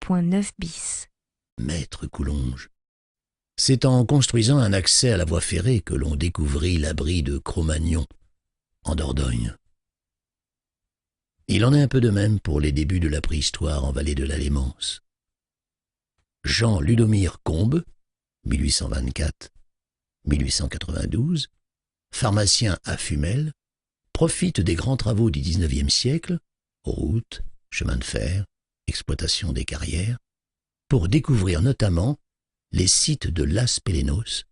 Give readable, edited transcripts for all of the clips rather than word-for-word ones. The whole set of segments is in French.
9 bis. Maître Coulonges. C'est en construisant un accès à la voie ferrée que l'on découvrit l'abri de Cro-Magnon, en Dordogne. Il en est un peu de même pour les débuts de la préhistoire en vallée de la Lémance. Jean Ludomir Combes, 1824-1892, pharmacien à Fumel, profite des grands travaux du XIXe siècle, routes, chemins de fer, exploitation des carrières, pour découvrir notamment les sites de Las Pélénos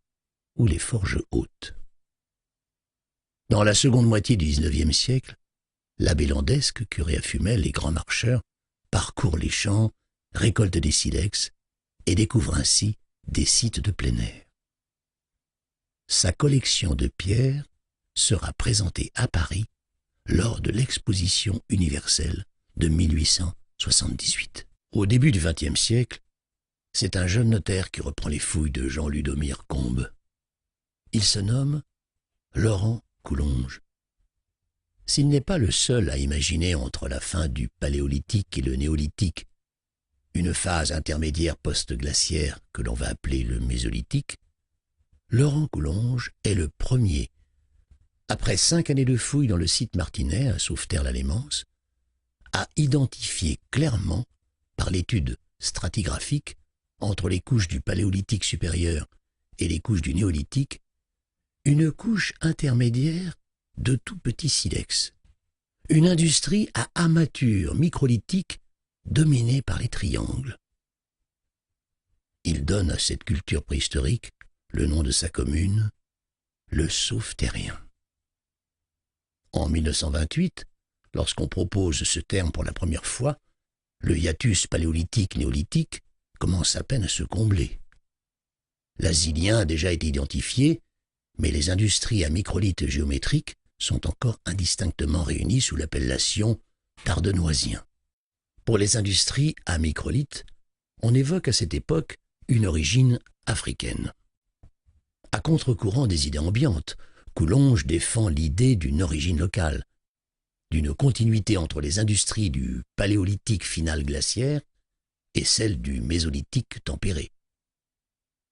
ou les forges hautes. Dans la seconde moitié du XIXe siècle, l'abbé Landesque, curé à Fumel et grand marcheur, parcourt les champs, récolte des silex et découvre ainsi des sites de plein air. Sa collection de pierres sera présentée à Paris lors de l'exposition universelle de 1878. Au début du XXe siècle, c'est un jeune notaire qui reprend les fouilles de Jean Ludomir Combes. Il se nomme Laurent Coulonges. S'il n'est pas le seul à imaginer entre la fin du Paléolithique et le Néolithique une phase intermédiaire post-glaciaire que l'on va appeler le Mésolithique, Laurent Coulonges est le premier, après 5 années de fouilles dans le site martinais à Sauveterre-la-Lémance, à identifier clairement, par l'étude stratigraphique, entre les couches du Paléolithique supérieur et les couches du Néolithique, une couche intermédiaire de tout petits silex, une industrie à armature microlithique dominée par les triangles. Il donne à cette culture préhistorique le nom de sa commune, le Sauveterrien. En 1928, lorsqu'on propose ce terme pour la première fois, le hiatus paléolithique-néolithique commence à peine à se combler. L'Asilien a déjà été identifié, mais les industries à microlithes géométriques sont encore indistinctement réunies sous l'appellation tardenoisien. Pour les industries à microlithes, on évoque à cette époque une origine africaine. À contre-courant des idées ambiantes, Coulonges défend l'idée d'une origine locale, d'une continuité entre les industries du paléolithique final glaciaire et celles du mésolithique tempéré.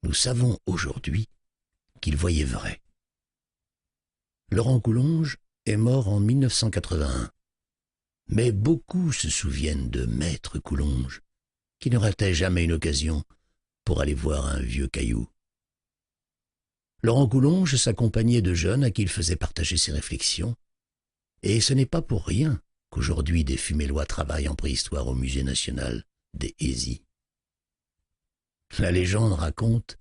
Nous savons aujourd'hui qu'il voyait vrai. Laurent Coulonges est mort en 1981, mais beaucoup se souviennent de Maître Coulonges, qui ne ratait jamais une occasion pour aller voir un vieux caillou. Laurent Coulonges s'accompagnait de jeunes à qui il faisait partager ses réflexions, et ce n'est pas pour rien qu'aujourd'hui des Fumélois travaillent en préhistoire au Musée national des Hésies. La légende raconte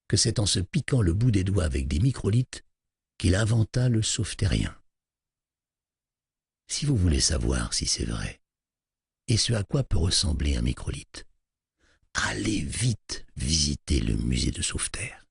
que c'est en se piquant le bout des doigts avec des microlithes qu'il inventa le sauveterrien. Si vous voulez savoir si c'est vrai, et ce à quoi peut ressembler un microlithe, allez vite visiter le musée de Sauveterre.